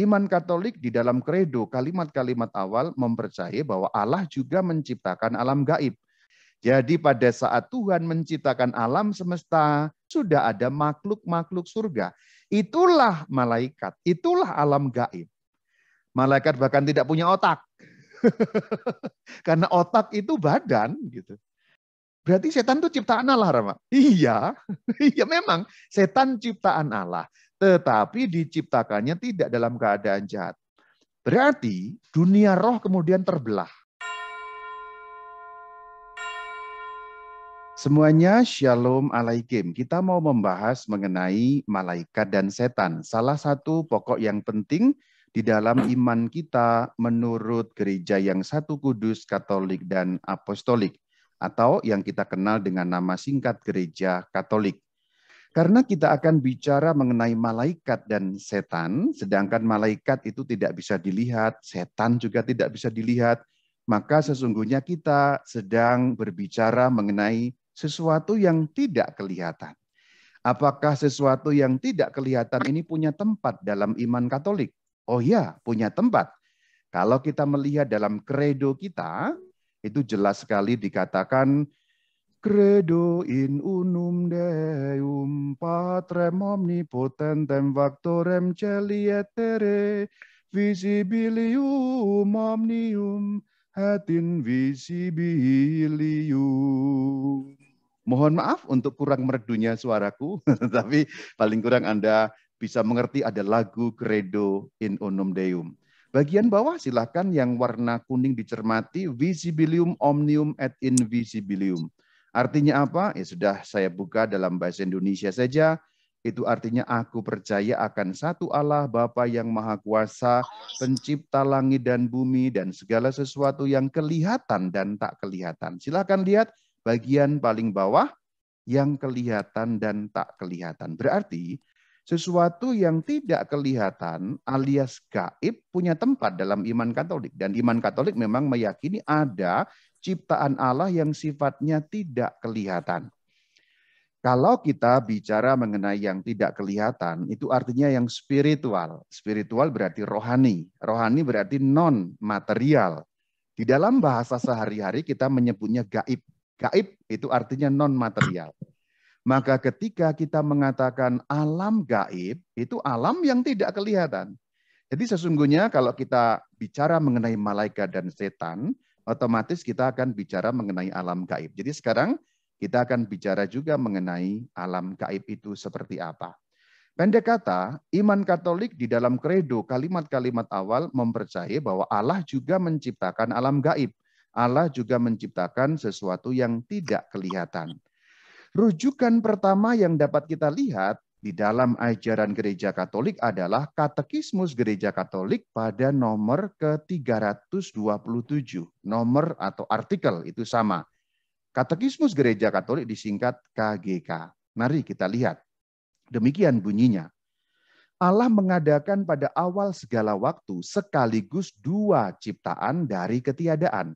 iman Katolik di dalam kredo kalimat-kalimat awal mempercayai bahwa Allah juga menciptakan alam gaib. Jadi pada saat Tuhan menciptakan alam semesta, sudah ada makhluk-makhluk surga. Itulah malaikat, itulah alam gaib. Malaikat bahkan tidak punya otak. Karena otak itu badan gitu. Berarti setan itu ciptaan Allah, Rama? Iya, iya memang setan ciptaan Allah. Tetapi diciptakannya tidak dalam keadaan jahat. Berarti dunia roh kemudian terbelah. Semuanya shalom alaikum. Kita mau membahas mengenai malaikat dan setan. Salah satu pokok yang penting di dalam iman kita menurut gereja yang satu kudus, Katolik, dan Apostolik. Atau yang kita kenal dengan nama singkat Gereja Katolik. Karena kita akan bicara mengenai malaikat dan setan, sedangkan malaikat itu tidak bisa dilihat, setan juga tidak bisa dilihat, maka sesungguhnya kita sedang berbicara mengenai sesuatu yang tidak kelihatan. Apakah sesuatu yang tidak kelihatan ini punya tempat dalam iman Katolik? Oh ya, punya tempat. Kalau kita melihat dalam kredo kita, itu jelas sekali dikatakan Credo in unum Deum, Patrem omnipotentem factorem celi et terre, visibilium omnium et invisibilium. Mohon maaf untuk kurang merdunya suaraku, tapi paling kurang Anda bisa mengerti ada lagu Credo in unum Deum. Bagian bawah silahkan yang warna kuning dicermati, visibilium omnium et invisibilium. Artinya apa? Ya sudah saya buka dalam bahasa Indonesia saja. Itu artinya aku percaya akan satu Allah Bapa yang Maha Kuasa, pencipta langit dan bumi dan segala sesuatu yang kelihatan dan tak kelihatan. Silakan lihat bagian paling bawah yang kelihatan dan tak kelihatan. Berarti sesuatu yang tidak kelihatan alias gaib punya tempat dalam iman Katolik. Dan iman Katolik memang meyakini ada ciptaan Allah yang sifatnya tidak kelihatan. Kalau kita bicara mengenai yang tidak kelihatan, itu artinya yang spiritual. Spiritual berarti rohani. Rohani berarti non-material. Di dalam bahasa sehari-hari kita menyebutnya gaib. Gaib itu artinya non-material. Maka ketika kita mengatakan alam gaib, itu alam yang tidak kelihatan. Jadi sesungguhnya kalau kita bicara mengenai malaikat dan setan, otomatis kita akan bicara mengenai alam gaib. Jadi sekarang kita akan bicara juga mengenai alam gaib itu seperti apa. Pendek kata, iman Katolik di dalam kredo kalimat-kalimat awal mempercayai bahwa Allah juga menciptakan alam gaib. Allah juga menciptakan sesuatu yang tidak kelihatan. Rujukan pertama yang dapat kita lihat di dalam ajaran Gereja Katolik adalah Katekismus Gereja Katolik pada nomor ke-327. Nomor atau artikel itu sama. Katekismus Gereja Katolik disingkat KGK. Mari kita lihat. Demikian bunyinya. Allah mengadakan pada awal segala waktu sekaligus dua ciptaan dari ketiadaan.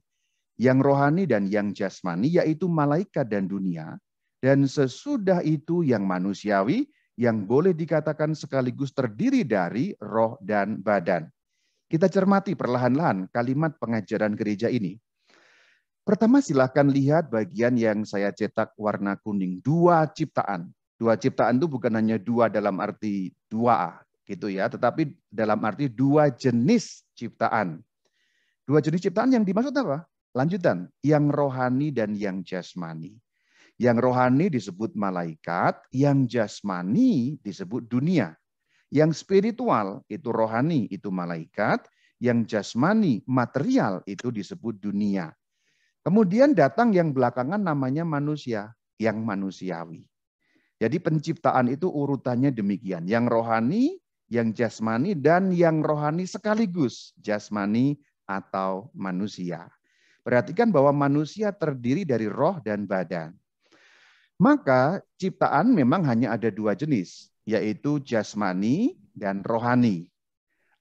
Yang rohani dan yang jasmani, yaitu malaikat dan dunia. Dan sesudah itu yang manusiawi, yang boleh dikatakan sekaligus terdiri dari roh dan badan. Kita cermati perlahan-lahan kalimat pengajaran gereja ini. Pertama silahkan lihat bagian yang saya cetak warna kuning. Dua ciptaan. Dua ciptaan itu bukan hanya dua dalam arti dua gitu ya, tetapi dalam arti dua jenis ciptaan. Dua jenis ciptaan yang dimaksud apa? Lanjutan, yang rohani dan yang jasmani. Yang rohani disebut malaikat, yang jasmani disebut dunia. Yang spiritual itu rohani, itu malaikat. Yang jasmani, material itu disebut dunia. Kemudian datang yang belakangan namanya manusia, yang manusiawi. Jadi penciptaan itu urutannya demikian. Yang rohani, yang jasmani, dan yang rohani sekaligus. Jasmani atau manusia. Perhatikan bahwa manusia terdiri dari roh dan badan. Maka ciptaan memang hanya ada dua jenis, yaitu jasmani dan rohani.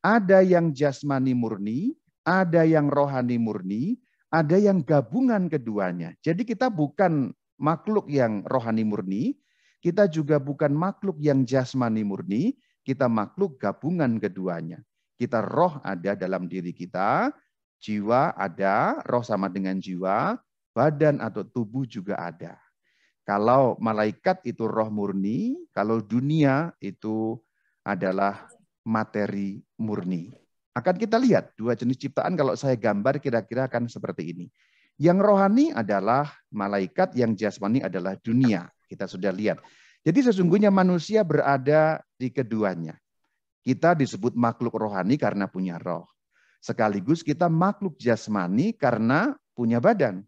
Ada yang jasmani murni, ada yang rohani murni, ada yang gabungan keduanya. Jadi kita bukan makhluk yang rohani murni, kita juga bukan makhluk yang jasmani murni, kita makhluk gabungan keduanya. Kita roh ada dalam diri kita, jiwa ada, roh sama dengan jiwa, badan atau tubuh juga ada. Kalau malaikat itu roh murni, kalau dunia itu adalah materi murni. Akan kita lihat dua jenis ciptaan kalau saya gambar kira-kira akan seperti ini. Yang rohani adalah malaikat, yang jasmani adalah dunia. Kita sudah lihat. Jadi sesungguhnya manusia berada di keduanya. Kita disebut makhluk rohani karena punya roh. Sekaligus kita makhluk jasmani karena punya badan.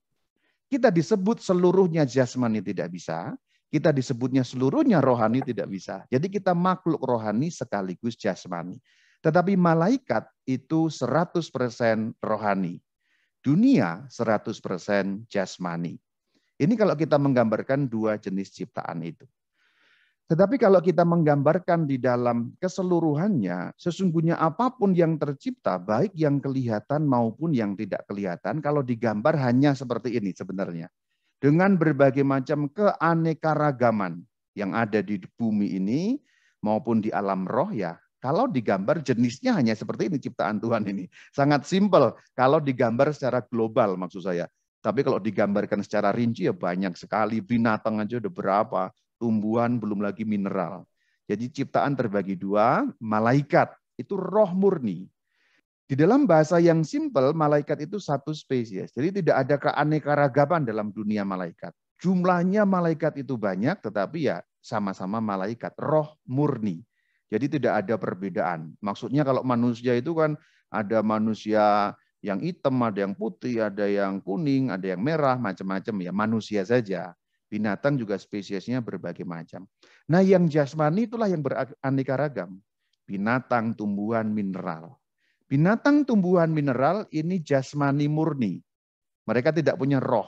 Kita disebut seluruhnya jasmani tidak bisa, kita disebutnya seluruhnya rohani tidak bisa. Jadi kita makhluk rohani sekaligus jasmani. Tetapi malaikat itu 100% rohani. Dunia 100% jasmani. Ini kalau kita menggambarkan dua jenis ciptaan itu. Tetapi kalau kita menggambarkan di dalam keseluruhannya, sesungguhnya apapun yang tercipta, baik yang kelihatan maupun yang tidak kelihatan, kalau digambar hanya seperti ini sebenarnya. Dengan berbagai macam keanekaragaman yang ada di bumi ini, maupun di alam roh ya, kalau digambar jenisnya hanya seperti ini ciptaan Tuhan ini. Sangat simpel kalau digambar secara global maksud saya. Tapi kalau digambarkan secara rinci ya banyak sekali, binatang aja udah berapa, tumbuhan, belum lagi mineral. Jadi ciptaan terbagi dua, malaikat itu roh murni. Di dalam bahasa yang simpel, malaikat itu satu spesies. Jadi tidak ada keanekaragaman dalam dunia malaikat. Jumlahnya malaikat itu banyak, tetapi ya sama-sama malaikat, roh murni. Jadi tidak ada perbedaan. Maksudnya kalau manusia itu kan ada manusia yang hitam, ada yang putih, ada yang kuning, ada yang merah, macam-macam ya, manusia saja. Binatang juga spesiesnya berbagai macam. Nah, yang jasmani itulah yang beraneka ragam. Binatang, tumbuhan, mineral. Binatang, tumbuhan, mineral ini jasmani murni. Mereka tidak punya roh,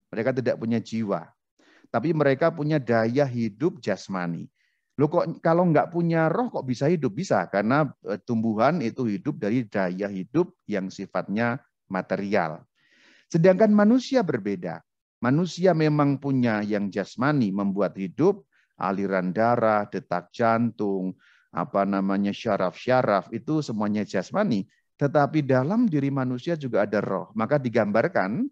mereka tidak punya jiwa. Tapi mereka punya daya hidup jasmani. Loh kok kalau nggak punya roh kok bisa hidup? Bisa, karena tumbuhan itu hidup dari daya hidup yang sifatnya material. Sedangkan manusia berbeda. Manusia memang punya yang jasmani membuat hidup, aliran darah, detak jantung, syaraf-syaraf itu semuanya jasmani. Tetapi dalam diri manusia juga ada roh. Maka digambarkan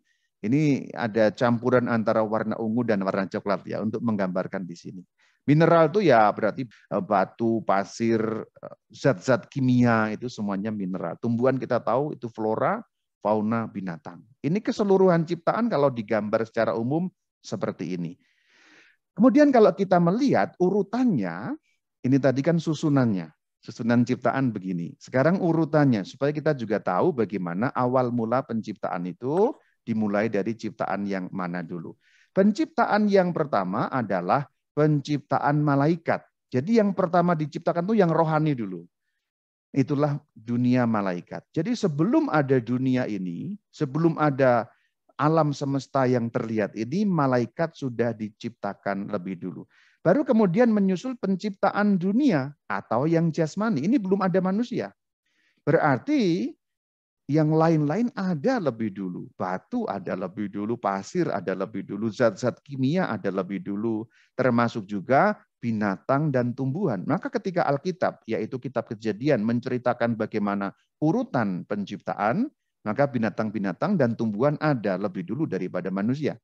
ini ada campuran antara warna ungu dan warna coklat ya untuk menggambarkan di sini. Mineral itu ya berarti batu, pasir, zat-zat kimia itu semuanya mineral. Tumbuhan kita tahu itu flora, fauna, binatang. Ini keseluruhan ciptaan kalau digambar secara umum seperti ini. Kemudian kalau kita melihat urutannya, ini tadi kan susunannya, susunan ciptaan begini. Sekarang urutannya, supaya kita juga tahu bagaimana awal mula penciptaan itu dimulai dari ciptaan yang mana dulu. Penciptaan yang pertama adalah penciptaan malaikat. Jadi yang pertama diciptakan itu yang rohani dulu. Itulah dunia malaikat. Jadi sebelum ada dunia ini, sebelum ada alam semesta yang terlihat ini, malaikat sudah diciptakan lebih dulu. Baru kemudian menyusul penciptaan dunia atau yang jasmani. Ini belum ada manusia. Berarti yang lain-lain ada lebih dulu. Batu ada lebih dulu, pasir ada lebih dulu, zat-zat kimia ada lebih dulu, termasuk juga binatang dan tumbuhan. Maka ketika Alkitab, yaitu kitab Kejadian, menceritakan bagaimana urutan penciptaan, maka binatang-binatang dan tumbuhan ada lebih dulu daripada manusia.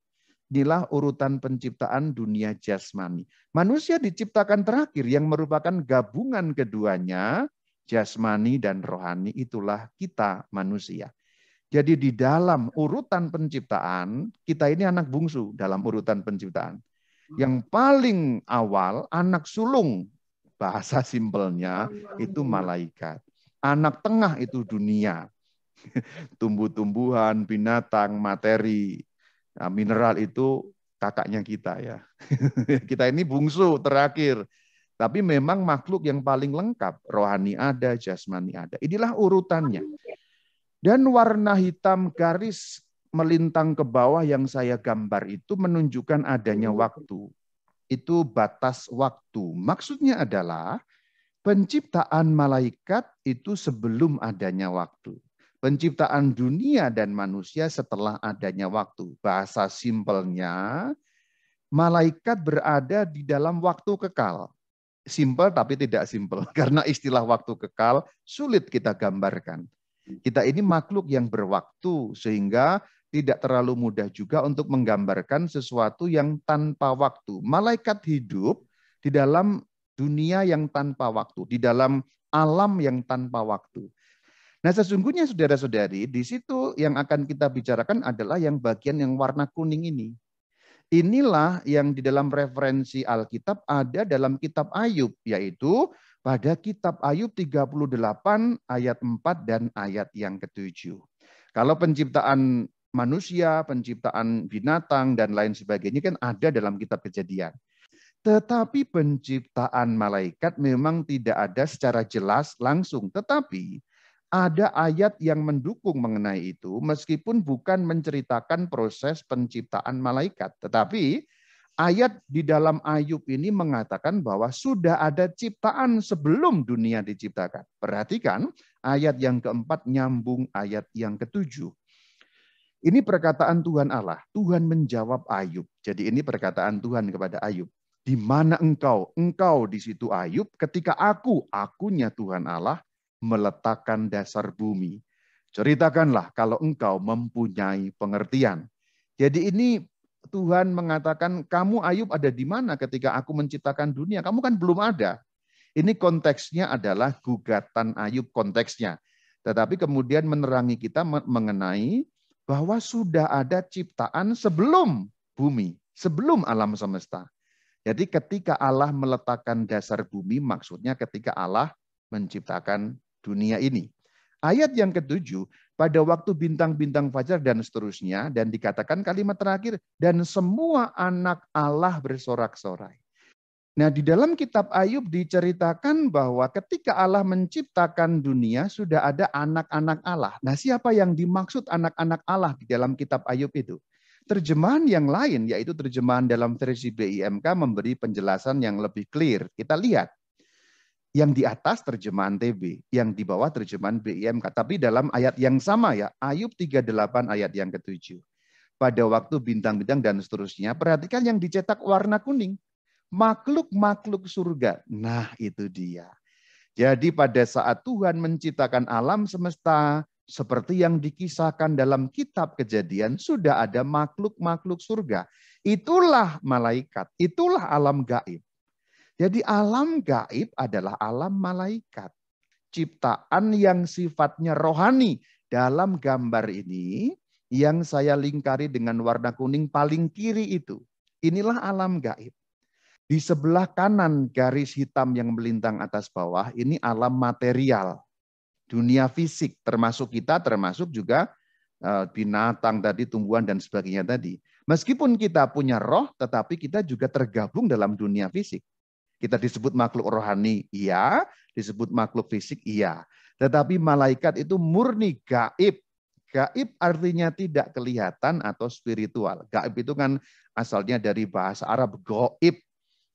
Inilah urutan penciptaan dunia jasmani. Manusia diciptakan terakhir yang merupakan gabungan keduanya, jasmani dan rohani, itulah kita manusia. Jadi di dalam urutan penciptaan, kita ini anak bungsu dalam urutan penciptaan. Yang paling awal, anak sulung, bahasa simpelnya, itu malaikat. Anak tengah itu dunia. Tumbuh-tumbuhan, binatang, materi, mineral itu kakaknya kita ya. Kita ini bungsu terakhir. Tapi memang makhluk yang paling lengkap. Rohani ada, jasmani ada. Inilah urutannya. Dan warna hitam garis melintang ke bawah yang saya gambar itu menunjukkan adanya waktu. Itu batas waktu. Maksudnya adalah penciptaan malaikat itu sebelum adanya waktu. Penciptaan dunia dan manusia setelah adanya waktu. Bahasa simpelnya, malaikat berada di dalam waktu kekal. Simpel tapi tidak simpel. Karena istilah waktu kekal sulit kita gambarkan. Kita ini makhluk yang berwaktu sehingga tidak terlalu mudah juga untuk menggambarkan sesuatu yang tanpa waktu. Malaikat hidup di dalam dunia yang tanpa waktu, di dalam alam yang tanpa waktu. Nah, sesungguhnya saudara-saudari, di situ yang akan kita bicarakan adalah yang bagian yang warna kuning ini. Inilah yang di dalam referensi Alkitab ada dalam kitab Ayub, yaitu pada kitab Ayub 38 ayat 4 dan ayat yang ke-7. Kalau penciptaan manusia, penciptaan binatang, dan lain sebagainya kan ada dalam kitab Kejadian. Tetapi penciptaan malaikat memang tidak ada secara jelas langsung. Tetapi ada ayat yang mendukung mengenai itu, meskipun bukan menceritakan proses penciptaan malaikat. Tetapi ayat di dalam Ayub ini mengatakan bahwa sudah ada ciptaan sebelum dunia diciptakan. Perhatikan ayat yang keempat nyambung ayat yang ketujuh. Ini perkataan Tuhan Allah. Tuhan menjawab Ayub. Jadi ini perkataan Tuhan kepada Ayub. Di mana engkau? Engkau di situ Ayub ketika akunya Tuhan Allah meletakkan dasar bumi. Ceritakanlah kalau engkau mempunyai pengertian. Jadi ini Tuhan mengatakan, kamu Ayub ada di mana ketika aku menciptakan dunia? Kamu kan belum ada. Ini konteksnya adalah gugatan Ayub konteksnya. Tetapi kemudian menerangi kita mengenai bahwa sudah ada ciptaan sebelum bumi, sebelum alam semesta. Jadi ketika Allah meletakkan dasar bumi, maksudnya ketika Allah menciptakan dunia ini. Ayat yang ketujuh, pada waktu bintang-bintang fajar dan seterusnya, dan dikatakan kalimat terakhir, dan semua anak Allah bersorak-sorai. Nah, di dalam kitab Ayub diceritakan bahwa ketika Allah menciptakan dunia, sudah ada anak-anak Allah. Nah, siapa yang dimaksud anak-anak Allah di dalam kitab Ayub itu? Terjemahan yang lain, yaitu terjemahan dalam versi BIMK memberi penjelasan yang lebih clear. Kita lihat. Yang di atas terjemahan TB, yang di bawah terjemahan BIMK. Tapi dalam ayat yang sama ya, Ayub 38 ayat yang ke-7. Pada waktu bintang-bintang dan seterusnya, perhatikan yang dicetak warna kuning. Makhluk-makhluk surga. Nah, itu dia. Jadi pada saat Tuhan menciptakan alam semesta, seperti yang dikisahkan dalam kitab Kejadian, sudah ada makhluk-makhluk surga. Itulah malaikat, itulah alam gaib. Jadi alam gaib adalah alam malaikat. Ciptaan yang sifatnya rohani. Dalam gambar ini, yang saya lingkari dengan warna kuning paling kiri itu. Inilah alam gaib. Di sebelah kanan garis hitam yang melintang atas bawah, ini alam material. Dunia fisik, termasuk kita, termasuk juga binatang tadi, tumbuhan dan sebagainya tadi. Meskipun kita punya roh, tetapi kita juga tergabung dalam dunia fisik. Kita disebut makhluk rohani, iya. Disebut makhluk fisik, iya. Tetapi malaikat itu murni gaib. Gaib artinya tidak kelihatan atau spiritual. Gaib itu kan asalnya dari bahasa Arab, goib.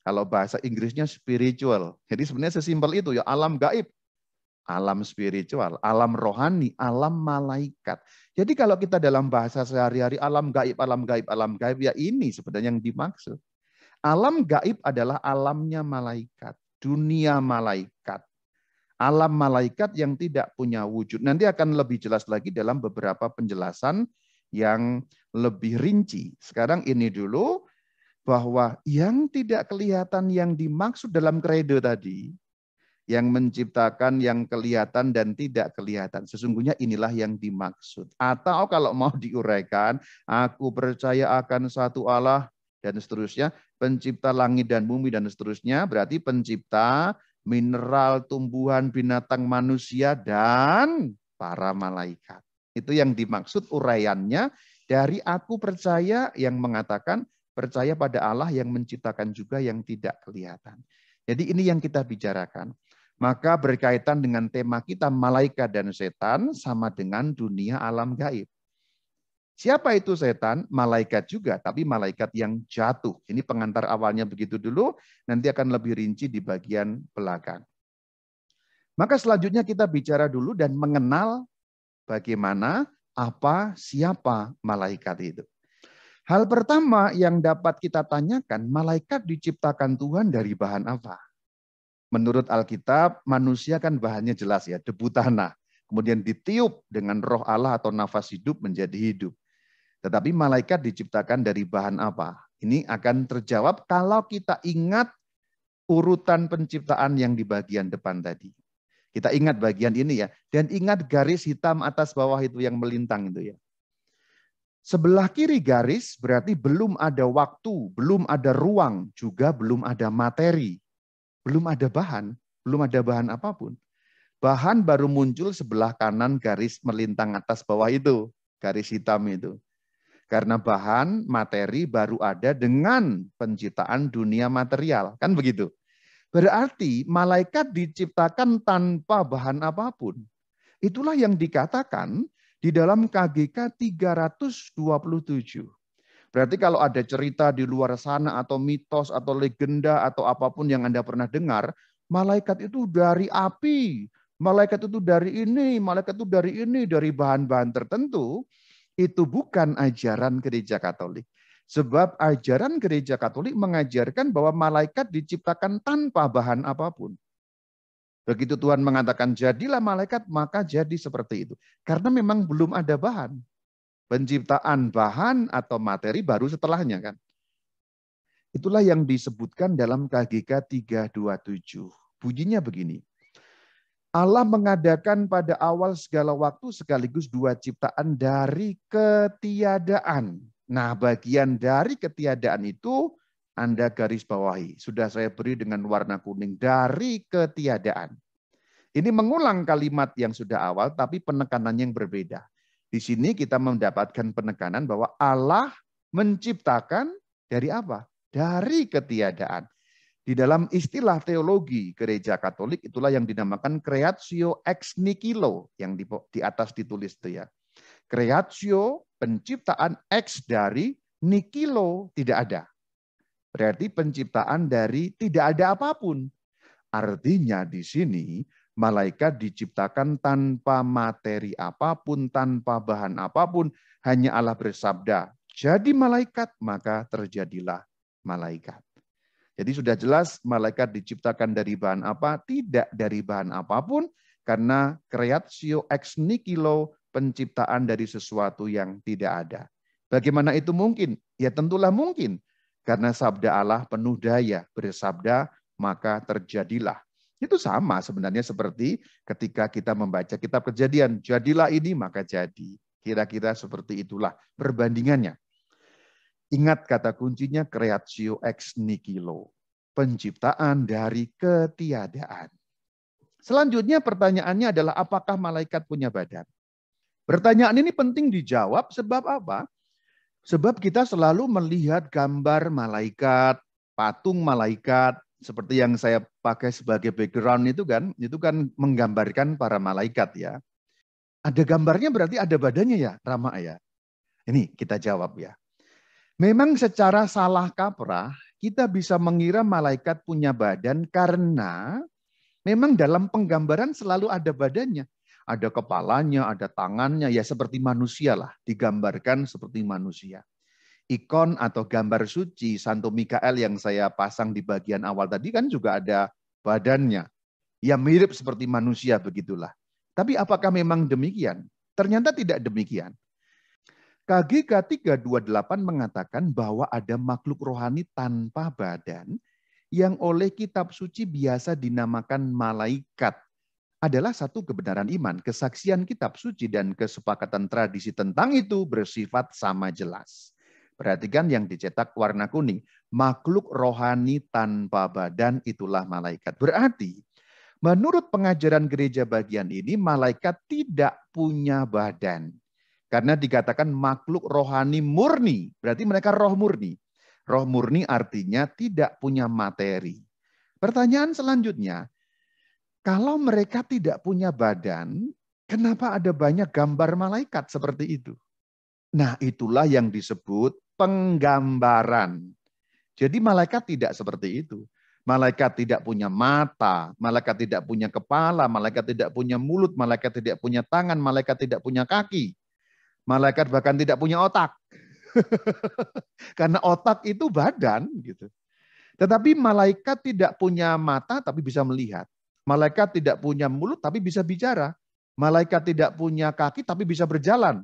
Kalau bahasa Inggrisnya spiritual. Jadi sebenarnya sesimpel itu ya, alam gaib. Alam spiritual, alam rohani, alam malaikat. Jadi kalau kita dalam bahasa sehari-hari alam gaib, alam gaib, alam gaib, ya ini sebenarnya yang dimaksud. Alam gaib adalah alamnya malaikat, dunia malaikat. Alam malaikat yang tidak punya wujud. Nanti akan lebih jelas lagi dalam beberapa penjelasan yang lebih rinci. Sekarang ini dulu, bahwa yang tidak kelihatan yang dimaksud dalam kredo tadi, yang menciptakan yang kelihatan dan tidak kelihatan. Sesungguhnya inilah yang dimaksud. Atau kalau mau diuraikan, aku percaya akan satu Allah, dan seterusnya, pencipta langit dan bumi dan seterusnya, berarti pencipta mineral, tumbuhan, binatang, manusia, dan para malaikat. Itu yang dimaksud uraiannya dari aku percaya yang mengatakan percaya pada Allah yang menciptakan juga yang tidak kelihatan. Jadi ini yang kita bicarakan. Maka berkaitan dengan tema kita malaikat dan setan sama dengan dunia alam gaib. Siapa itu setan? Malaikat juga, tapi malaikat yang jatuh. Ini pengantar awalnya begitu dulu, nanti akan lebih rinci di bagian belakang. Maka selanjutnya kita bicara dulu dan mengenal bagaimana, apa, siapa malaikat itu. Hal pertama yang dapat kita tanyakan, malaikat diciptakan Tuhan dari bahan apa? Menurut Alkitab, manusia kan bahannya jelas ya, debu tanah. Kemudian ditiup dengan roh Allah atau nafas hidup menjadi hidup. Tetapi malaikat diciptakan dari bahan apa? Ini akan terjawab kalau kita ingat urutan penciptaan yang di bagian depan tadi. Kita ingat bagian ini ya. Dan ingat garis hitam atas bawah itu yang melintang itu ya. Sebelah kiri garis berarti belum ada waktu, belum ada ruang, juga belum ada materi. Belum ada bahan apapun. Bahan baru muncul sebelah kanan garis melintang atas bawah itu, garis hitam itu. Karena bahan materi baru ada dengan penciptaan dunia material, kan begitu. Berarti malaikat diciptakan tanpa bahan apapun. Itulah yang dikatakan di dalam KGK 327. Berarti kalau ada cerita di luar sana atau mitos atau legenda atau apapun yang Anda pernah dengar, malaikat itu dari api, malaikat itu dari ini, malaikat itu dari bahan-bahan tertentu, itu bukan ajaran Gereja Katolik. Sebab ajaran Gereja Katolik mengajarkan bahwa malaikat diciptakan tanpa bahan apapun. Begitu Tuhan mengatakan jadilah malaikat, maka jadi seperti itu. Karena memang belum ada bahan. Penciptaan bahan atau materi baru setelahnya kan. Itulah yang disebutkan dalam KGK 327. Bunyinya begini. Allah mengadakan pada awal segala waktu sekaligus dua ciptaan dari ketiadaan. Nah, bagian dari ketiadaan itu Anda garis bawahi. Sudah saya beri dengan warna kuning. Dari ketiadaan. Ini mengulang kalimat yang sudah awal tapi penekanannya yang berbeda. Di sini kita mendapatkan penekanan bahwa Allah menciptakan dari apa? Dari ketiadaan. Di dalam istilah teologi Gereja Katolik itulah yang dinamakan creatio ex nihilo yang di atas ditulis itu ya. Creatio penciptaan ex dari nihilo tidak ada. Berarti penciptaan dari tidak ada apapun. Artinya di sini malaikat diciptakan tanpa materi apapun, tanpa bahan apapun. Hanya Allah bersabda, jadi malaikat, maka terjadilah malaikat. Jadi sudah jelas malaikat diciptakan dari bahan apa? Tidak dari bahan apapun, karena creatio ex nihilo, penciptaan dari sesuatu yang tidak ada. Bagaimana itu mungkin? Ya tentulah mungkin. Karena sabda Allah penuh daya, bersabda, maka terjadilah. Itu sama sebenarnya seperti ketika kita membaca kitab Kejadian. Jadilah ini maka jadi. Kira-kira seperti itulah perbandingannya. Ingat kata kuncinya creatio ex nihilo. Penciptaan dari ketiadaan. Selanjutnya pertanyaannya adalah apakah malaikat punya badan? Pertanyaan ini penting dijawab sebab apa? Sebab kita selalu melihat gambar malaikat, patung malaikat, seperti yang saya pakai sebagai background itu kan menggambarkan para malaikat ya. Ada gambarnya berarti ada badannya ya, Rama ya. Ini kita jawab ya. Memang secara salah kaprah kita bisa mengira malaikat punya badan karena memang dalam penggambaran selalu ada badannya. Ada kepalanya, ada tangannya, ya seperti manusia lah, digambarkan seperti manusia. Ikon atau gambar suci Santo Mikael yang saya pasang di bagian awal tadi kan juga ada badannya. Ya mirip seperti manusia begitulah. Tapi apakah memang demikian? Ternyata tidak demikian. KGK 328 mengatakan bahwa ada makhluk rohani tanpa badan yang oleh kitab suci biasa dinamakan malaikat. Adalah satu kebenaran iman, kesaksian kitab suci dan kesepakatan tradisi tentang itu bersifat sama jelas. Perhatikan yang dicetak warna kuning. Makhluk rohani tanpa badan itulah malaikat. Berarti menurut pengajaran gereja bagian ini malaikat tidak punya badan. Karena dikatakan makhluk rohani murni. Berarti mereka roh murni. Roh murni artinya tidak punya materi. Pertanyaan selanjutnya, kalau mereka tidak punya badan, kenapa ada banyak gambar malaikat seperti itu? Nah, itulah yang disebut penggambaran. Jadi malaikat tidak seperti itu. Malaikat tidak punya mata, malaikat tidak punya kepala, malaikat tidak punya mulut, malaikat tidak punya tangan, malaikat tidak punya kaki. Malaikat bahkan tidak punya otak. Karena otak itu badan gitu. Tetapi malaikat tidak punya mata tapi bisa melihat. Malaikat tidak punya mulut tapi bisa bicara. Malaikat tidak punya kaki tapi bisa berjalan.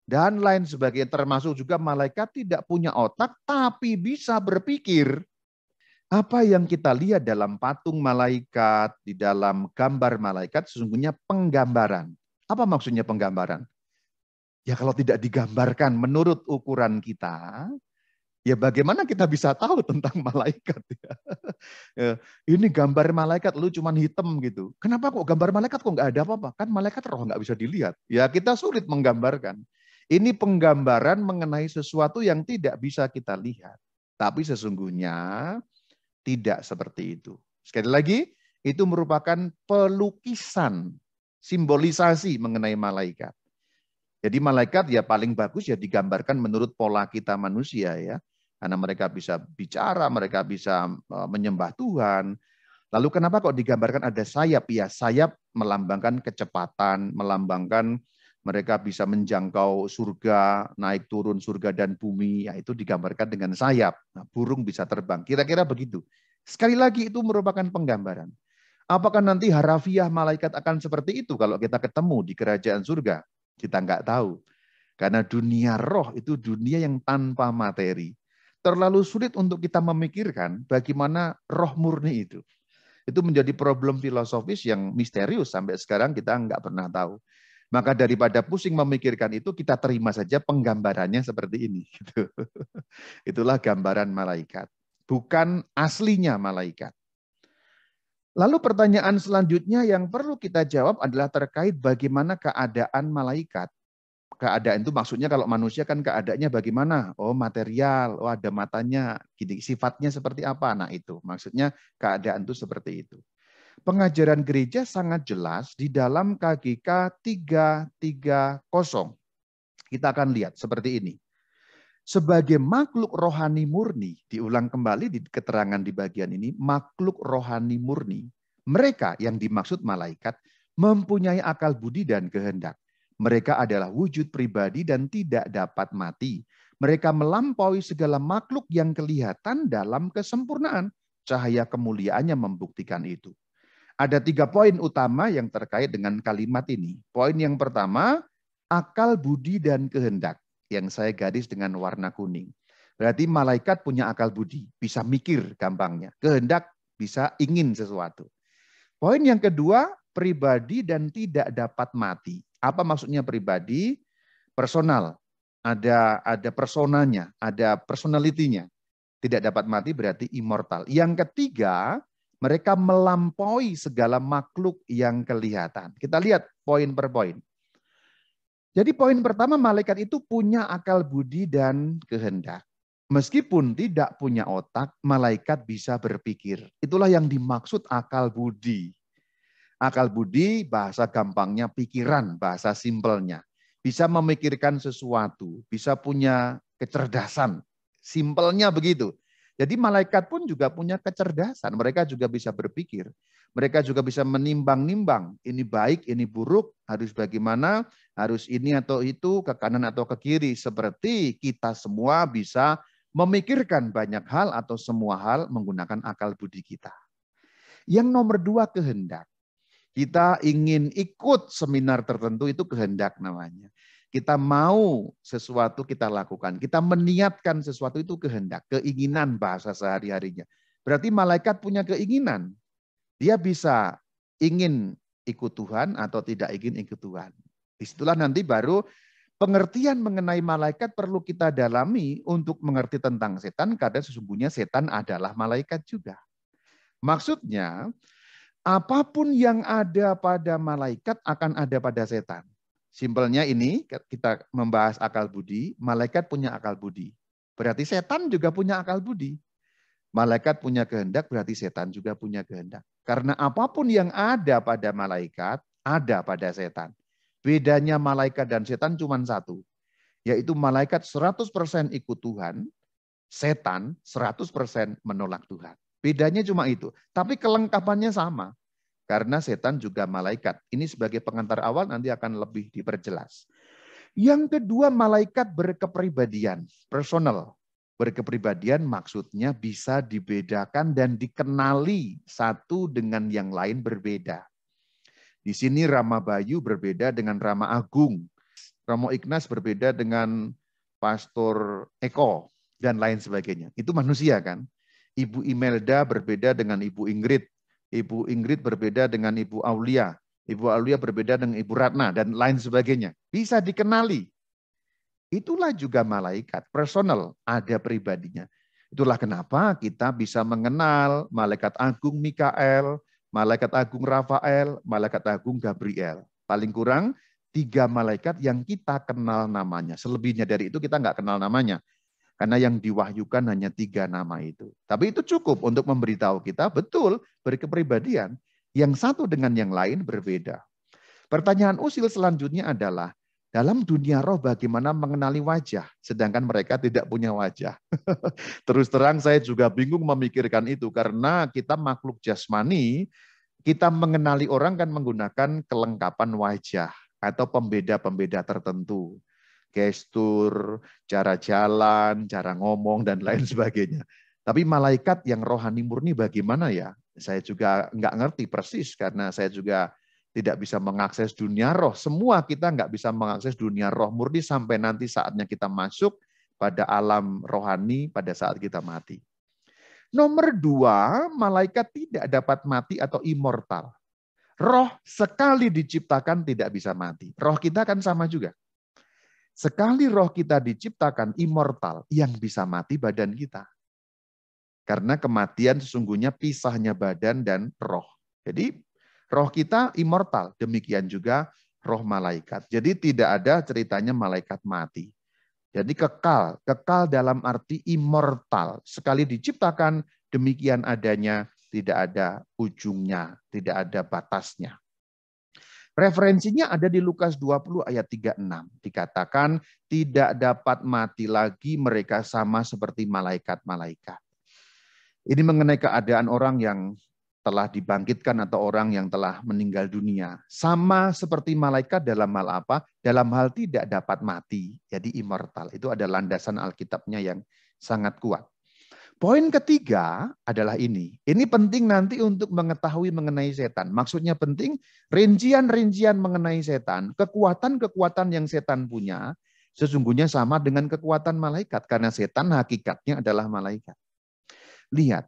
Dan lain sebagainya, termasuk juga malaikat tidak punya otak tapi bisa berpikir. Apa yang kita lihat dalam patung malaikat, di dalam gambar malaikat sesungguhnya penggambaran. Apa maksudnya penggambaran? Ya kalau tidak digambarkan menurut ukuran kita, ya bagaimana kita bisa tahu tentang malaikat? Ya, ini gambar malaikat, lu cuman hitam gitu. Kenapa kok gambar malaikat kok nggak ada apa-apa? Kan malaikat roh nggak bisa dilihat. Ya kita sulit menggambarkan. Ini penggambaran mengenai sesuatu yang tidak bisa kita lihat. Tapi sesungguhnya tidak seperti itu. Sekali lagi, itu merupakan pelukisan, simbolisasi mengenai malaikat. Jadi malaikat ya paling bagus ya digambarkan menurut pola kita manusia ya. Karena mereka bisa bicara, mereka bisa menyembah Tuhan. Lalu kenapa kok digambarkan ada sayap? Ya sayap melambangkan kecepatan, melambangkan mereka bisa menjangkau surga, naik turun surga dan bumi. Ya itu digambarkan dengan sayap. Nah, burung bisa terbang. Kira-kira begitu. Sekali lagi itu merupakan penggambaran. Apakah nanti harafiah malaikat akan seperti itu kalau kita ketemu di kerajaan surga? Kita nggak tahu. Karena dunia roh itu dunia yang tanpa materi. Terlalu sulit untuk kita memikirkan bagaimana roh murni itu. Itu menjadi problem filosofis yang misterius sampai sekarang kita nggak pernah tahu. Maka daripada pusing memikirkan itu, kita terima saja penggambarannya seperti ini. Gitu. Itulah gambaran malaikat. Bukan aslinya malaikat. Lalu pertanyaan selanjutnya yang perlu kita jawab adalah terkait bagaimana keadaan malaikat. Keadaan itu maksudnya kalau manusia kan keadaannya bagaimana? Oh material, oh ada matanya, gini, sifatnya seperti apa? Nah itu maksudnya keadaan itu seperti itu. Pengajaran gereja sangat jelas di dalam KGK 330. Kita akan lihat seperti ini. Sebagai makhluk rohani murni, diulang kembali di keterangan di bagian ini, makhluk rohani murni, mereka yang dimaksud malaikat mempunyai akal budi dan kehendak. Mereka adalah wujud pribadi dan tidak dapat mati. Mereka melampaui segala makhluk yang kelihatan dalam kesempurnaan. Cahaya kemuliaannya membuktikan itu. Ada 3 poin utama yang terkait dengan kalimat ini. Poin yang pertama, akal budi dan kehendak. Yang saya garis dengan warna kuning. Berarti malaikat punya akal budi. Bisa mikir gampangnya. Kehendak bisa ingin sesuatu. Poin yang kedua, pribadi dan tidak dapat mati. Apa maksudnya pribadi? Personal. Ada personanya, ada personalitinya. Tidak dapat mati berarti immortal. Yang ketiga, mereka melampaui segala makhluk yang kelihatan. Kita lihat poin per poin. Jadi poin pertama, malaikat itu punya akal budi dan kehendak. Meskipun tidak punya otak, malaikat bisa berpikir. Itulah yang dimaksud akal budi. Akal budi, bahasa gampangnya pikiran, bahasa simpelnya. Bisa memikirkan sesuatu, bisa punya kecerdasan. Simpelnya begitu. Jadi malaikat pun juga punya kecerdasan. Mereka juga bisa berpikir. Mereka juga bisa menimbang-nimbang. Ini baik, ini buruk, harus bagaimana, harus ini atau itu, ke kanan atau ke kiri. Seperti kita semua bisa memikirkan banyak hal atau semua hal menggunakan akal budi kita. Yang nomor 2, kehendak. Kita ingin ikut seminar tertentu, itu kehendak namanya. Kita mau sesuatu kita lakukan. Kita meniatkan sesuatu, itu kehendak. Keinginan bahasa sehari-harinya. Berarti malaikat punya keinginan. Dia bisa ingin ikut Tuhan atau tidak ingin ikut Tuhan. Disitulah nanti baru pengertian mengenai malaikat perlu kita dalami untuk mengerti tentang setan. Karena sesungguhnya setan adalah malaikat juga. Maksudnya, apapun yang ada pada malaikat akan ada pada setan. Simpelnya ini, kita membahas akal budi, malaikat punya akal budi. Berarti setan juga punya akal budi. Malaikat punya kehendak, berarti setan juga punya kehendak. Karena apapun yang ada pada malaikat, ada pada setan. Bedanya malaikat dan setan cuma satu, yaitu malaikat 100% ikut Tuhan, setan 100% menolak Tuhan. Bedanya cuma itu. Tapi kelengkapannya sama. Karena setan juga malaikat. Ini sebagai pengantar awal nanti akan lebih diperjelas. Yang kedua, malaikat berkepribadian, personal. Berkepribadian maksudnya bisa dibedakan dan dikenali satu dengan yang lain berbeda. Di sini Rama Bayu berbeda dengan Rama Agung. Romo Ignas berbeda dengan Pastor Eko dan lain sebagainya. Itu manusia kan. Ibu Imelda berbeda dengan Ibu Ingrid. Ibu Ingrid berbeda dengan Ibu Aulia. Ibu Aulia berbeda dengan Ibu Ratna dan lain sebagainya. Bisa dikenali. Itulah juga malaikat, personal, ada pribadinya. Itulah kenapa kita bisa mengenal malaikat agung Mikael, malaikat agung Rafael, malaikat agung Gabriel. Paling kurang 3 malaikat yang kita kenal namanya. Selebihnya dari itu kita nggak kenal namanya. Karena yang diwahyukan hanya 3 nama itu. Tapi itu cukup untuk memberitahu kita, betul, berkepribadian. Yang satu dengan yang lain berbeda. Pertanyaan usil selanjutnya adalah, dalam dunia roh bagaimana mengenali wajah, sedangkan mereka tidak punya wajah. Terus terang saya juga bingung memikirkan itu, karena kita makhluk jasmani, kita mengenali orang kan menggunakan kelengkapan wajah atau pembeda-pembeda tertentu. Gestur, cara jalan, cara ngomong, dan lain sebagainya. Tapi malaikat yang rohani murni bagaimana ya? Saya juga nggak ngerti persis, karena saya juga tidak bisa mengakses dunia roh. Semua kita nggak bisa mengakses dunia roh murni sampai nanti saatnya kita masuk pada alam rohani pada saat kita mati. Nomor 2, malaikat tidak dapat mati atau immortal. Roh sekali diciptakan tidak bisa mati. Roh kita kan sama juga. Sekali roh kita diciptakan immortal, yang bisa mati badan kita. Karena kematian sesungguhnya pisahnya badan dan roh. Jadi roh kita immortal, demikian juga roh malaikat. Jadi tidak ada ceritanya malaikat mati. Jadi kekal dalam arti immortal. Sekali diciptakan, demikian adanya, tidak ada ujungnya, tidak ada batasnya. Referensinya ada di Lukas 20 ayat 36. Dikatakan tidak dapat mati lagi mereka sama seperti malaikat-malaikat. Ini mengenai keadaan orang yang telah dibangkitkan atau orang yang telah meninggal dunia. Sama seperti malaikat dalam hal apa? Dalam hal tidak dapat mati. Jadi immortal. Itu ada landasan Alkitabnya yang sangat kuat. Poin ketiga adalah ini. Ini penting nanti untuk mengetahui mengenai setan. Maksudnya penting, rincian-rincian mengenai setan, kekuatan-kekuatan yang setan punya, sesungguhnya sama dengan kekuatan malaikat. Karena setan hakikatnya adalah malaikat. Lihat.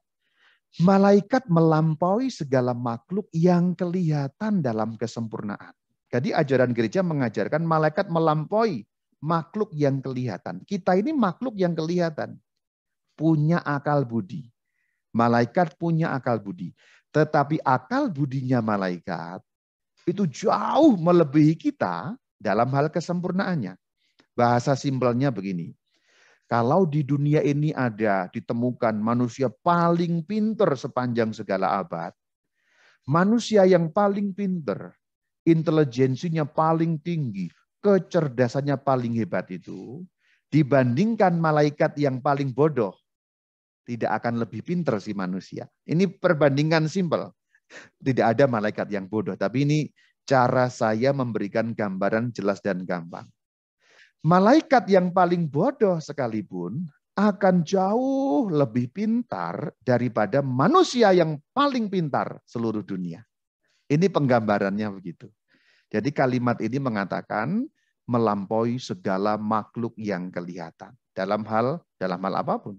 Malaikat melampaui segala makhluk yang kelihatan dalam kesempurnaan. Jadi ajaran gereja mengajarkan malaikat melampaui makhluk yang kelihatan. Kita ini makhluk yang kelihatan. Punya akal budi. Malaikat punya akal budi. Tetapi akal budinya malaikat itu jauh melebihi kita dalam hal kesempurnaannya. Bahasa simpelnya begini. Kalau di dunia ini ada ditemukan manusia paling pinter sepanjang segala abad, manusia yang paling pinter, intelijensinya paling tinggi, kecerdasannya paling hebat itu, dibandingkan malaikat yang paling bodoh, tidak akan lebih pinter si manusia. Ini perbandingan simpel. Tidak ada malaikat yang bodoh, tapi ini cara saya memberikan gambaran jelas dan gampang. Malaikat yang paling bodoh sekalipun akan jauh lebih pintar daripada manusia yang paling pintar seluruh dunia. Ini penggambarannya begitu. Jadi kalimat ini mengatakan melampaui segala makhluk yang kelihatan. Dalam hal apapun.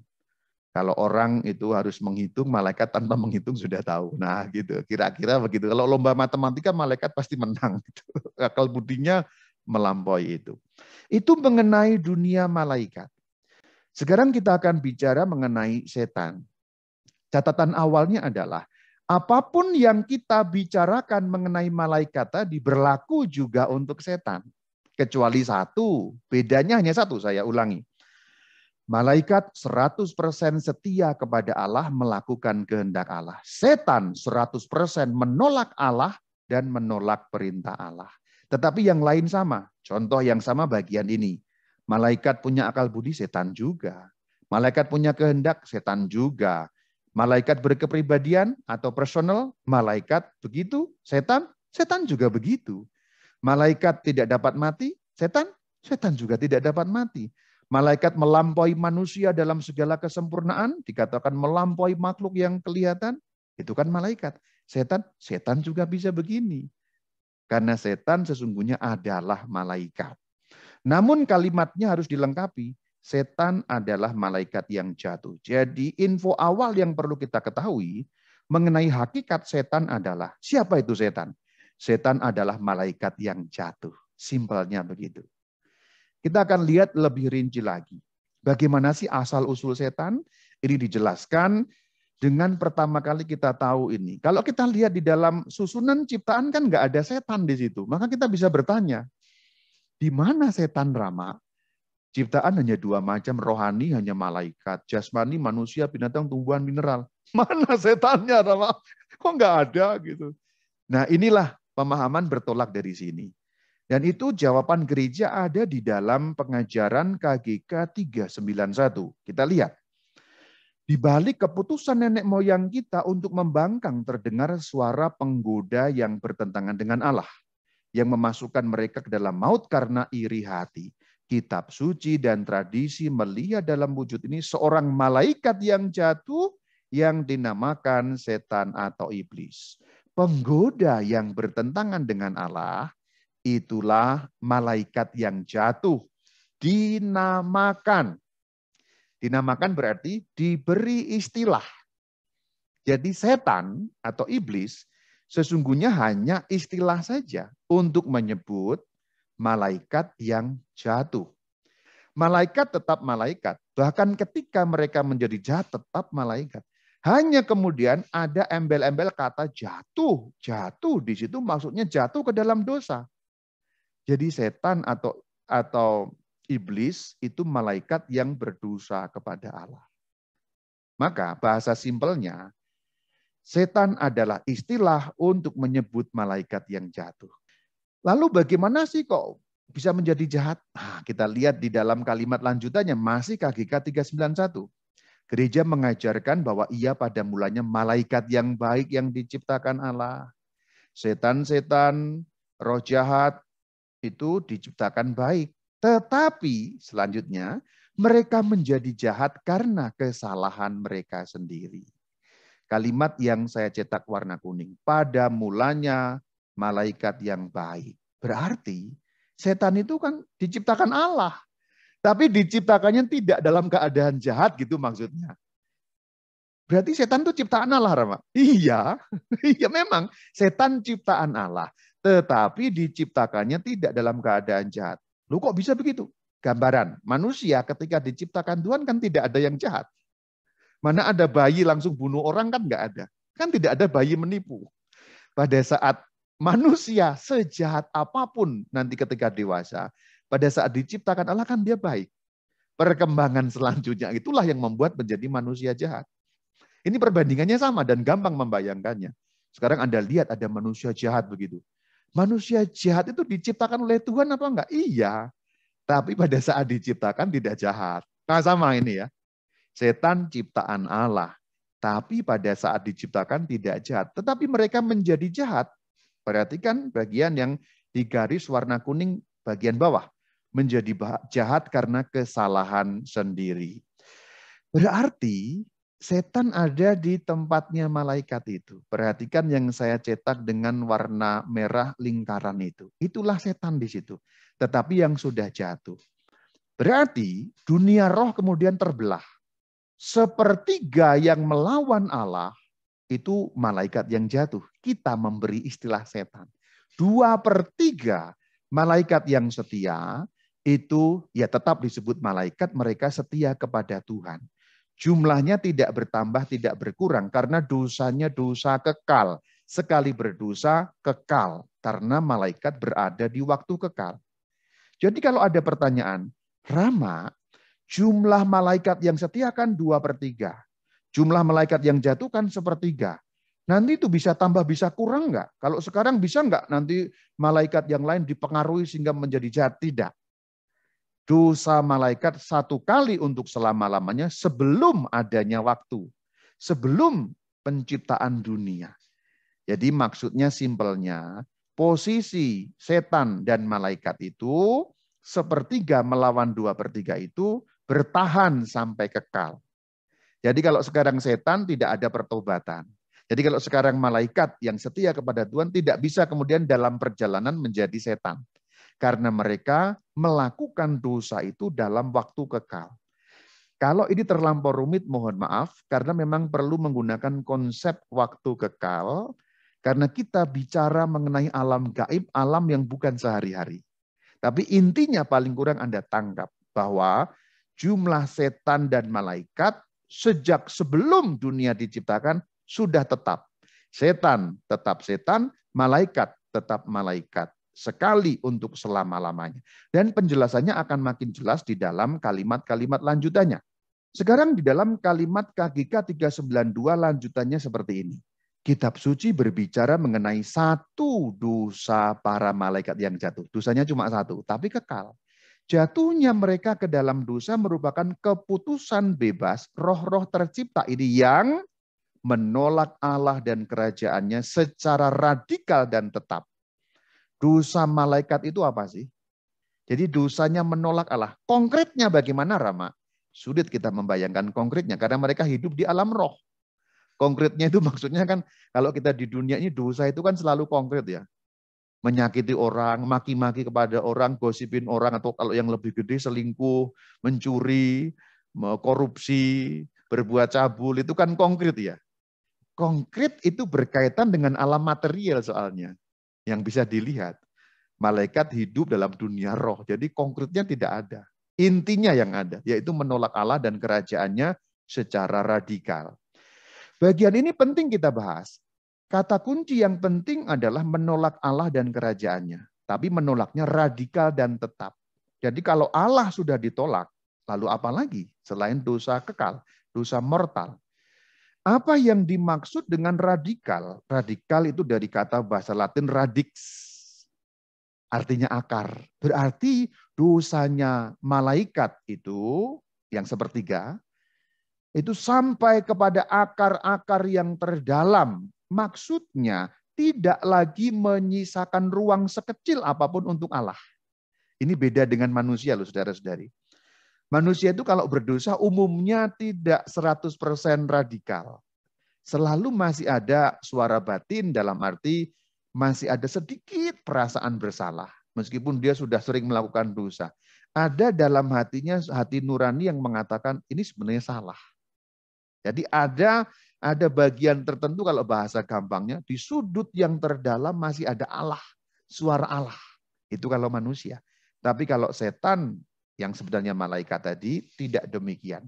Kalau orang itu harus menghitung, malaikat tanpa menghitung sudah tahu. Nah gitu, kira-kira begitu. Kalau lomba matematika, malaikat pasti menang. Akal budinya melampaui itu. Itu mengenai dunia malaikat. Sekarang kita akan bicara mengenai setan. Catatan awalnya adalah, apapun yang kita bicarakan mengenai malaikat tadi berlaku juga untuk setan. Kecuali satu, bedanya hanya satu, saya ulangi. Malaikat 100% setia kepada Allah, melakukan kehendak Allah. Setan 100% menolak Allah dan menolak perintah Allah. Tetapi yang lain sama. Contoh yang sama bagian ini. Malaikat punya akal budi, setan juga. Malaikat punya kehendak, setan juga. Malaikat berkepribadian atau personal, malaikat begitu, setan juga begitu. Malaikat tidak dapat mati, setan juga tidak dapat mati. Malaikat melampaui manusia dalam segala kesempurnaan, dikatakan melampaui makhluk yang kelihatan, itu kan malaikat. Setan juga bisa begini. Karena setan sesungguhnya adalah malaikat. Namun kalimatnya harus dilengkapi. Setan adalah malaikat yang jatuh. Jadi info awal yang perlu kita ketahui mengenai hakikat setan adalah, siapa itu setan? Setan adalah malaikat yang jatuh. Simpelnya begitu. Kita akan lihat lebih rinci lagi. Bagaimana sih asal-usul setan? Ini dijelaskan dengan pertama kali kita tahu ini. Kalau kita lihat di dalam susunan ciptaan kan nggak ada setan di situ. Maka kita bisa bertanya, di mana setan, Rama? Ciptaan hanya dua macam, rohani hanya malaikat, jasmani manusia, binatang, tumbuhan, mineral. Mana setannya, Rama? Kok nggak ada gitu? Nah inilah pemahaman bertolak dari sini. Dan itu jawaban gereja ada di dalam pengajaran KGK 391. Kita lihat. Di balik keputusan nenek moyang kita untuk membangkang terdengar suara penggoda yang bertentangan dengan Allah. Yang memasukkan mereka ke dalam maut karena iri hati. Kitab suci dan tradisi melihat dalam wujud ini seorang malaikat yang jatuh yang dinamakan setan atau iblis. Penggoda yang bertentangan dengan Allah, itulah malaikat yang jatuh. Dinamakan. Dinamakan berarti diberi istilah. Jadi setan atau iblis sesungguhnya hanya istilah saja untuk menyebut malaikat yang jatuh. Malaikat tetap malaikat. Bahkan ketika mereka menjadi jahat tetap malaikat. Hanya kemudian ada embel-embel kata jatuh. Jatuh di situ maksudnya jatuh ke dalam dosa. Jadi setan atau iblis itu malaikat yang berdosa kepada Allah. Maka bahasa simpelnya, setan adalah istilah untuk menyebut malaikat yang jatuh. Lalu bagaimana sih kok bisa menjadi jahat? Nah, kita lihat di dalam kalimat lanjutannya, masih KGK 391. Gereja mengajarkan bahwa ia pada mulanya malaikat yang baik yang diciptakan Allah. Setan-setan, roh jahat, itu diciptakan baik. Tetapi selanjutnya mereka menjadi jahat karena kesalahan mereka sendiri. Kalimat yang saya cetak warna kuning. Pada mulanya malaikat yang baik. Berarti setan itu kan diciptakan Allah. Tapi diciptakannya tidak dalam keadaan jahat gitu maksudnya. Berarti setan itu ciptaan Allah, Rama? Iya, iya memang setan ciptaan Allah. Tetapi diciptakannya tidak dalam keadaan jahat. Loh kok bisa begitu? Gambaran, manusia ketika diciptakan Tuhan kan tidak ada yang jahat. Mana ada bayi langsung bunuh orang kan nggak ada. Kan tidak ada bayi menipu. Pada saat manusia sejahat apapun nanti ketika dewasa, pada saat diciptakan Allah kan dia baik. Perkembangan selanjutnya itulah yang membuat menjadi manusia jahat. Ini perbandingannya sama dan gampang membayangkannya. Sekarang Anda lihat ada manusia jahat begitu. Manusia jahat itu diciptakan oleh Tuhan apa enggak? Iya. Tapi pada saat diciptakan tidak jahat. Nah sama ini ya. Setan ciptaan Allah. Tapi pada saat diciptakan tidak jahat. Tetapi mereka menjadi jahat. Perhatikan bagian yang digaris warna kuning bagian bawah. Menjadi jahat karena kesalahan sendiri. Berarti setan ada di tempatnya malaikat itu. Perhatikan yang saya cetak dengan warna merah lingkaran itu. Itulah setan di situ. Tetapi yang sudah jatuh. Berarti dunia roh kemudian terbelah. Sepertiga yang melawan Allah itu malaikat yang jatuh. Kita memberi istilah setan. 2/3 malaikat yang setia itu ya tetap disebut malaikat, mereka setia kepada Tuhan. Jumlahnya tidak bertambah, tidak berkurang karena dosanya dosa kekal. Sekali berdosa kekal karena malaikat berada di waktu kekal. Jadi kalau ada pertanyaan, Rama, jumlah malaikat yang setia kan 2/3. Jumlah malaikat yang jatuh kan 1/3. Nanti itu bisa tambah, bisa kurang nggak? Kalau sekarang bisa nggak nanti malaikat yang lain dipengaruhi sehingga menjadi jahat? Tidak. Dosa malaikat satu kali untuk selama-lamanya sebelum adanya waktu. Sebelum penciptaan dunia. Jadi maksudnya simpelnya, posisi setan dan malaikat itu 1/3 melawan 2/3 itu bertahan sampai kekal. Jadi kalau sekarang setan tidak ada pertobatan. Jadi kalau sekarang malaikat yang setia kepada Tuhan tidak bisa kemudian dalam perjalanan menjadi setan. Karena mereka melakukan dosa itu dalam waktu kekal. Kalau ini terlampau rumit, mohon maaf, karena memang perlu menggunakan konsep waktu kekal, karena kita bicara mengenai alam gaib, alam yang bukan sehari-hari. Tapi intinya paling kurang Anda tangkap bahwa jumlah setan dan malaikat sejak sebelum dunia diciptakan sudah tetap. Setan tetap setan, malaikat tetap malaikat. Sekali untuk selama-lamanya. Dan penjelasannya akan makin jelas di dalam kalimat-kalimat lanjutannya. Sekarang di dalam kalimat KGK 392 lanjutannya seperti ini. Kitab suci berbicara mengenai satu dosa para malaikat yang jatuh. Dosanya cuma satu, tapi kekal. Jatuhnya mereka ke dalam dosa merupakan keputusan bebas roh-roh tercipta ini yang menolak Allah dan kerajaannya secara radikal dan tetap. Dosa malaikat itu apa sih? Jadi dosanya menolak Allah. Konkretnya bagaimana, Rama? Sulit kita membayangkan konkretnya karena mereka hidup di alam roh. Konkretnya itu maksudnya kan kalau kita di dunia ini dosa itu kan selalu konkret ya. Menyakiti orang, maki-maki kepada orang, gosipin orang, atau kalau yang lebih gede selingkuh, mencuri, korupsi, berbuat cabul, itu kan konkret ya. Konkret itu berkaitan dengan alam material soalnya. Yang bisa dilihat. Malaikat hidup dalam dunia roh, jadi konkretnya tidak ada. Intinya yang ada, yaitu menolak Allah dan kerajaannya secara radikal. Bagian ini penting kita bahas. Kata kunci yang penting adalah menolak Allah dan kerajaannya. Tapi menolaknya radikal dan tetap. Jadi kalau Allah sudah ditolak, lalu apa lagi selain dosa kekal, dosa mortal? Apa yang dimaksud dengan radikal? Radikal itu dari kata bahasa Latin radix. Artinya akar. Berarti dosanya malaikat itu, yang sepertiga, itu sampai kepada akar-akar yang terdalam. Maksudnya tidak lagi menyisakan ruang sekecil apapun untuk Allah. Ini beda dengan manusia loh saudara-saudari. Manusia itu kalau berdosa umumnya tidak 100% radikal. Selalu masih ada suara batin dalam arti masih ada sedikit perasaan bersalah. Meskipun dia sudah sering melakukan dosa. Ada dalam hatinya hati nurani yang mengatakan ini sebenarnya salah. Jadi ada bagian tertentu kalau bahasa gampangnya di sudut yang terdalam masih ada Allah, suara Allah. Itu kalau manusia. Tapi kalau setan yang sebenarnya malaikat tadi tidak demikian.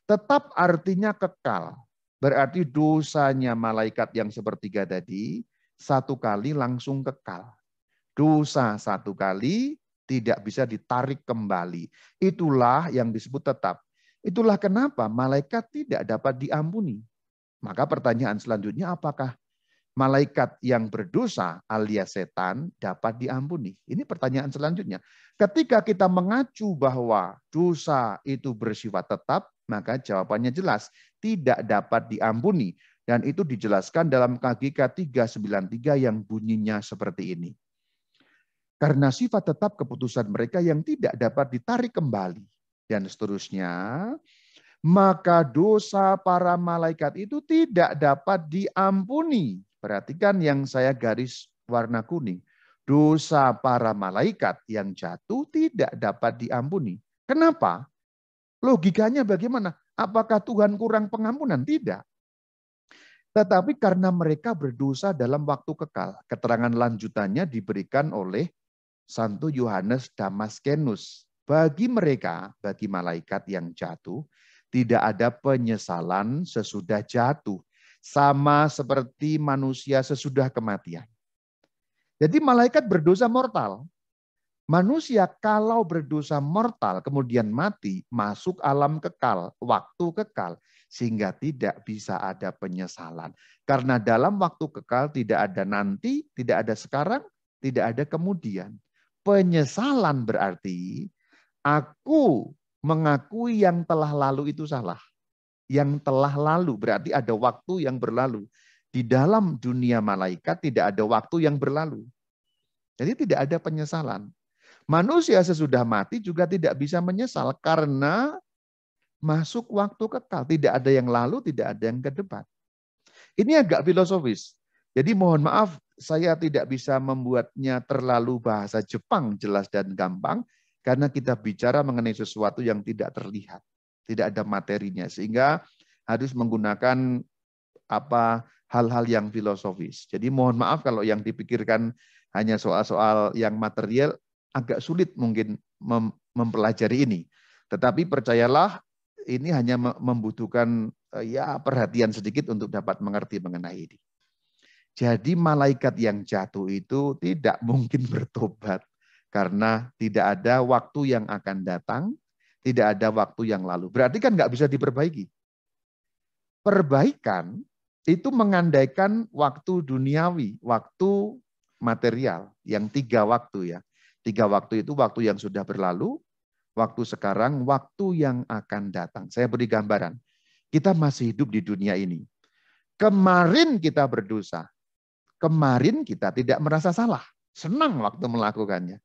Tetap artinya kekal. Berarti dosanya malaikat yang sepertiga tadi satu kali langsung kekal. Dosa satu kali tidak bisa ditarik kembali. Itulah yang disebut tetap. Itulah kenapa malaikat tidak dapat diampuni. Maka pertanyaan selanjutnya, apakah malaikat yang berdosa alias setan dapat diampuni? Ini pertanyaan selanjutnya. Ketika kita mengacu bahwa dosa itu bersifat tetap, maka jawabannya jelas, tidak dapat diampuni. Dan itu dijelaskan dalam KGK 393 yang bunyinya seperti ini. Karena sifat tetap keputusan mereka yang tidak dapat ditarik kembali. Dan seterusnya, maka dosa para malaikat itu tidak dapat diampuni. Perhatikan yang saya garis warna kuning. Dosa para malaikat yang jatuh tidak dapat diampuni. Kenapa? Logikanya bagaimana? Apakah Tuhan kurang pengampunan? Tidak. Tetapi karena mereka berdosa dalam waktu kekal. Keterangan lanjutannya diberikan oleh Santo Yohanes Damaskenus. Bagi mereka, bagi malaikat yang jatuh, tidak ada penyesalan sesudah jatuh. Sama seperti manusia sesudah kematian. Jadi malaikat berdosa mortal. Manusia kalau berdosa mortal kemudian mati, masuk alam kekal, waktu kekal. Sehingga tidak bisa ada penyesalan. Karena dalam waktu kekal tidak ada nanti, tidak ada sekarang, tidak ada kemudian. Penyesalan berarti aku mengakui yang telah lalu itu salah. Yang telah lalu berarti ada waktu yang berlalu. Di dalam dunia malaikat tidak ada waktu yang berlalu. Jadi tidak ada penyesalan. Manusia sesudah mati juga tidak bisa menyesal karena masuk waktu kekal. Tidak ada yang lalu, tidak ada yang ke depan. Ini agak filosofis. Jadi mohon maaf, saya tidak bisa membuatnya terlalu bahasa Jepang jelas dan gampang, karena kita bicara mengenai sesuatu yang tidak terlihat. Tidak ada materinya, sehingga harus menggunakan hal-hal yang filosofis. Jadi mohon maaf kalau yang dipikirkan hanya soal-soal yang material, agak sulit mungkin mempelajari ini. Tetapi percayalah, ini hanya membutuhkan perhatian sedikit untuk dapat mengerti mengenai ini. Jadi malaikat yang jatuh itu tidak mungkin bertobat karena tidak ada waktu yang akan datang, tidak ada waktu yang lalu. Berarti kan nggak bisa diperbaiki. Perbaikan itu mengandaikan waktu duniawi, waktu material, yang 3 waktu ya. 3 waktu itu waktu yang sudah berlalu, waktu sekarang, waktu yang akan datang. Saya beri gambaran. Kita masih hidup di dunia ini. Kemarin kita berdosa. Kemarin kita tidak merasa salah. Senang waktu melakukannya.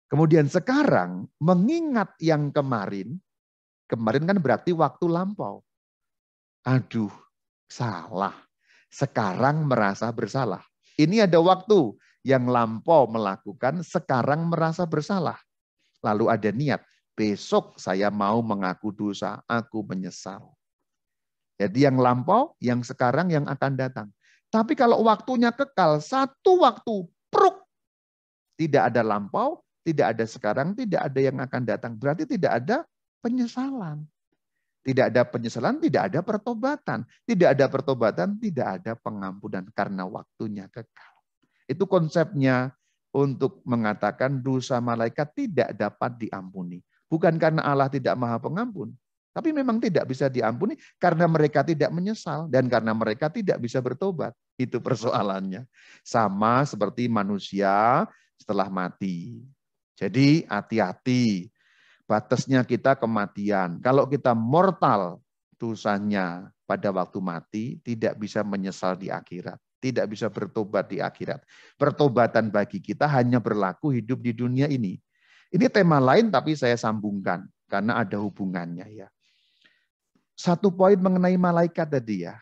Kemudian sekarang mengingat yang kemarin kan berarti waktu lampau. Aduh, salah. Sekarang merasa bersalah. Ini ada waktu yang lampau melakukan, sekarang merasa bersalah. Lalu ada niat, besok saya mau mengaku dosa, aku menyesal. Jadi yang lampau, yang sekarang, yang akan datang. Tapi kalau waktunya kekal, satu waktu, pruk. Tidak ada lampau, tidak ada sekarang, tidak ada yang akan datang. Berarti tidak ada penyesalan. Tidak ada penyesalan, tidak ada pertobatan. Tidak ada pertobatan, tidak ada pengampunan karena waktunya kekal. Itu konsepnya untuk mengatakan dosa malaikat tidak dapat diampuni. Bukan karena Allah tidak maha pengampun, tapi memang tidak bisa diampuni karena mereka tidak menyesal dan karena mereka tidak bisa bertobat. Itu persoalannya. Sama seperti manusia setelah mati. Jadi hati-hati. Batasnya kita kematian. Kalau kita mortal dosanya pada waktu mati, tidak bisa menyesal di akhirat. Tidak bisa bertobat di akhirat. Pertobatan bagi kita hanya berlaku hidup di dunia ini. Ini tema lain tapi saya sambungkan karena ada hubungannya ya. Satu poin mengenai malaikat tadi ya.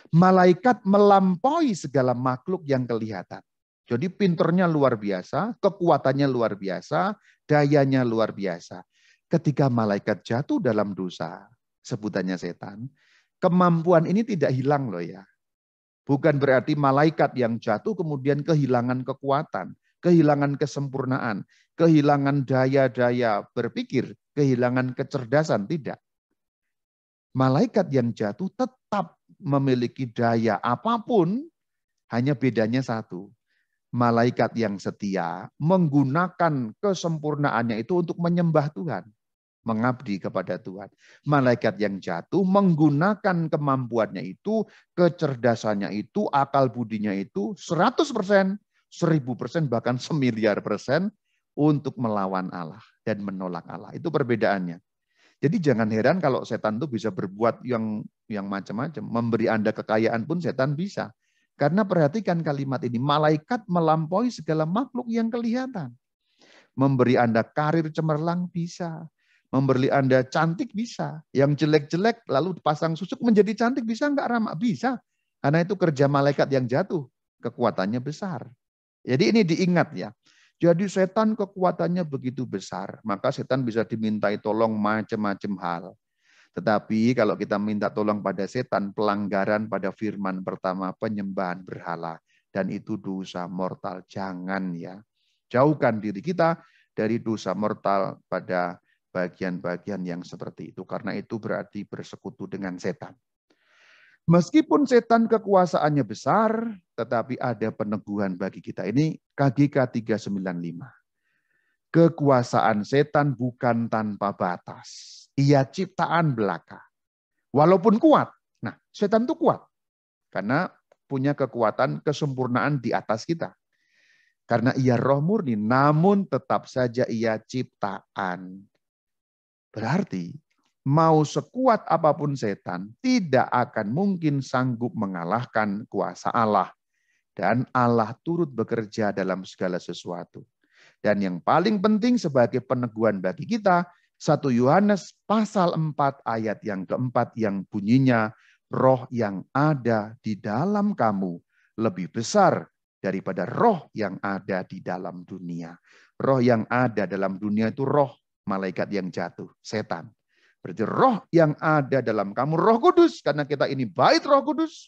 Malaikat melampaui segala makhluk yang kelihatan. Jadi pinternya luar biasa, kekuatannya luar biasa, dayanya luar biasa. Ketika malaikat jatuh dalam dosa, sebutannya setan, kemampuan ini tidak hilang loh ya. Bukan berarti malaikat yang jatuh kemudian kehilangan kekuatan, kehilangan kesempurnaan, kehilangan daya-daya berpikir, kehilangan kecerdasan, tidak. Malaikat yang jatuh tetap memiliki daya apapun, hanya bedanya satu. Malaikat yang setia menggunakan kesempurnaannya itu untuk menyembah Tuhan. Mengabdi kepada Tuhan. Malaikat yang jatuh menggunakan kemampuannya itu, kecerdasannya itu, akal budinya itu 100%, 1000%, bahkan 1.000.000% untuk melawan Allah dan menolak Allah. Itu perbedaannya. Jadi jangan heran kalau setan itu bisa berbuat yang macam-macam. Memberi Anda kekayaan pun setan bisa. Karena perhatikan kalimat ini, malaikat melampaui segala makhluk yang kelihatan. Memberi Anda karir cemerlang bisa. Memberi Anda cantik bisa. Yang jelek-jelek lalu pasang susuk menjadi cantik bisa enggak Rama? Bisa. Karena itu kerja malaikat yang jatuh. Kekuatannya besar. Jadi ini diingat ya. Jadi setan kekuatannya begitu besar. Maka setan bisa dimintai tolong macam-macam hal. Tetapi kalau kita minta tolong pada setan, pelanggaran pada firman pertama, penyembahan berhala. Dan itu dosa mortal. Jangan ya. Jauhkan diri kita dari dosa mortal pada bagian-bagian yang seperti itu. Karena itu berarti bersekutu dengan setan. Meskipun setan kekuasaannya besar, tetapi ada peneguhan bagi kita. Ini KGK 395. Kekuasaan setan bukan tanpa batas. Ia ciptaan belaka. Walaupun kuat. Nah, setan itu kuat. Karena punya kekuatan kesempurnaan di atas kita. Karena ia roh murni, namun tetap saja ia ciptaan. Berarti mau sekuat apapun setan, tidak akan mungkin sanggup mengalahkan kuasa Allah. Dan Allah turut bekerja dalam segala sesuatu. Dan yang paling penting sebagai peneguhan bagi kita, 1 Yohanes pasal 4 ayat yang keempat yang bunyinya, roh yang ada di dalam kamu lebih besar daripada roh yang ada di dalam dunia. Roh yang ada dalam dunia itu roh malaikat yang jatuh, setan. Berarti roh yang ada dalam kamu, Roh Kudus, karena kita ini bait Roh Kudus,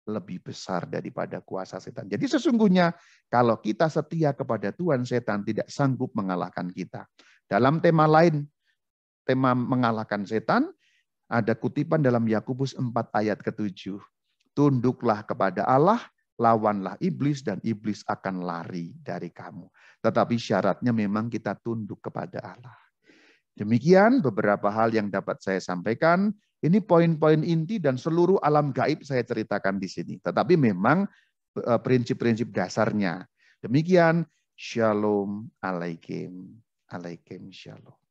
lebih besar daripada kuasa setan. Jadi sesungguhnya kalau kita setia kepada Tuhan, setan tidak sanggup mengalahkan kita. Dalam tema lain, tema mengalahkan setan, ada kutipan dalam Yakobus 4 ayat ke-7. Tunduklah kepada Allah, lawanlah iblis dan iblis akan lari dari kamu. Tetapi syaratnya memang kita tunduk kepada Allah. Demikian beberapa hal yang dapat saya sampaikan. Ini poin-poin inti dan seluruh alam gaib saya ceritakan di sini. Tetapi memang prinsip-prinsip dasarnya. Demikian, Shalom Alaikum. Alaikum Shalom.